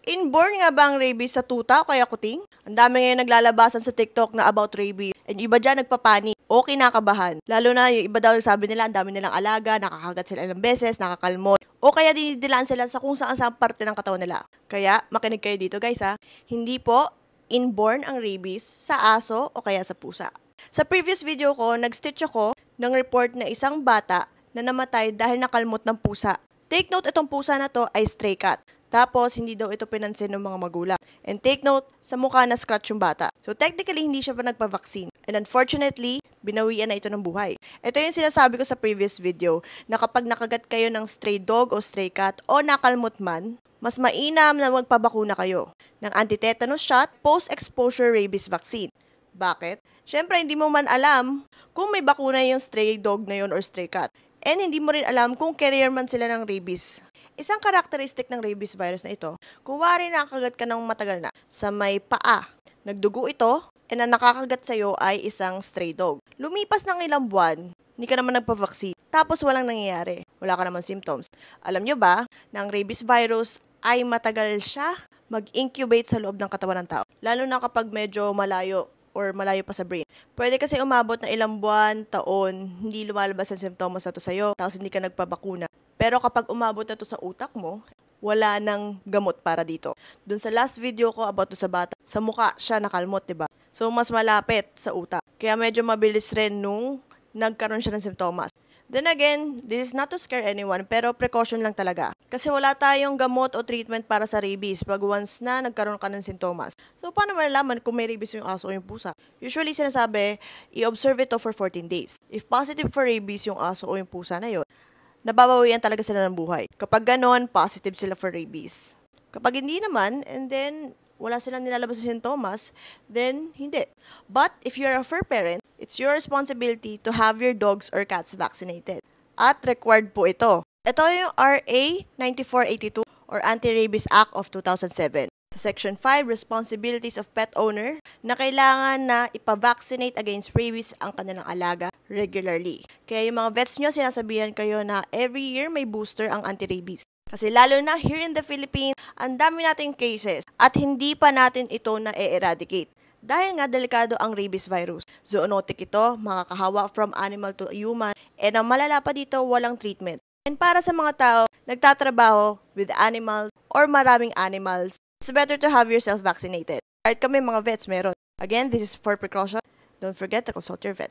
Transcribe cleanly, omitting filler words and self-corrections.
Inborn nga ba ang rabies sa tuta o kaya kuting? Ang dami ngayon naglalabasan sa TikTok na about rabies. And iba dyan nagpapanik o kinakabahan. Lalo na yung iba daw sabi nila, ang dami nilang alaga, nakakagat sila ng beses, nakakalmot. O kaya dinidilaan sila sa kung saan parte ng katawan nila. Kaya makinig kayo dito guys ha. Hindi po inborn ang rabies sa aso o kaya sa pusa. Sa previous video ko, nag-stitch ako ng report na isang bata na namatay dahil nakalmot ng pusa. Take note, itong pusa na to ay stray cat. Tapos, hindi daw ito pinansin ng mga magulang. And take note, sa mukha na scratch yung bata. So, technically, hindi siya pa nagpa-vaccine. And unfortunately, binawian na ito ng buhay. Ito yung sinasabi ko sa previous video, na kapag nakagat kayo ng stray dog o stray cat o nakalmot man, mas mainam na magpabakuna kayo ng anti-tetanus shot post-exposure rabies vaccine. Bakit? Siyempre, hindi mo man alam kung may bakuna yung stray dog na yun or stray cat. And hindi mo rin alam kung carrier man sila ng rabies. Isang karakteristik ng rabies virus na ito, kung wari nakakagat ka ng matagal na sa may paa, nagdugo ito, and ang nakakagat sa'yo ay isang stray dog. Lumipas ng ilang buwan, hindi ka naman nagpa-vaccine, tapos walang nangyayari. Wala ka naman symptoms. Alam nyo ba na ang rabies virus ay matagal siya mag-incubate sa loob ng katawan ng tao? Lalo na kapag medyo malayo or malayo pa sa brain. Pwede kasi umabot na ilang buwan, taon, hindi lumalabas ang symptoms na to sa'yo, tapos hindi ka nagpabakuna. Pero kapag umabot na to sa utak mo, wala nang gamot para dito. Dun sa last video ko about to sa bata, sa mukha siya nakalmot, diba? So, mas malapit sa utak. Kaya medyo mabilis rin nung nagkaroon siya ng symptoms. Then again, this is not to scare anyone, pero precaution lang talaga. Kasi wala tayong gamot o treatment para sa rabies pag once na nagkaroon ka ng sintomas. So, paano malalaman kung may rabies yung aso o yung pusa? Usually, sinasabi, i-observe ito for 14 days. If positive for rabies yung aso o yung pusa na yun, nababawian talaga sila ng buhay. Kapag ganon, positive sila for rabies. Kapag hindi naman, and then wala silang nilalabas sa sintomas, then hindi. But if you're a fur parent, it's your responsibility to have your dogs or cats vaccinated. At required po ito. Ito yung RA 9482 or Anti-Rabies Act of 2007. Sa Section 5, Responsibilities of Pet Owner, na kailangan na ipavaccinate against rabies ang kanilang alaga regularly. Kaya yung mga vets nyo, sinasabihan kayo na every year may booster ang anti-rabies. Kasi lalo na here in the Philippines, ang dami nating cases at hindi pa natin ito na-eradicate. Dahil nga delikado ang rabies virus. Zoonotic ito, makakahawa from animal to human, and ang malala pa dito, walang treatment. And para sa mga tao, nagtatrabaho with animals or maraming animals, it's better to have yourself vaccinated. Kahit kami mga vets meron. Again, this is for precaution. Don't forget to consult your vet.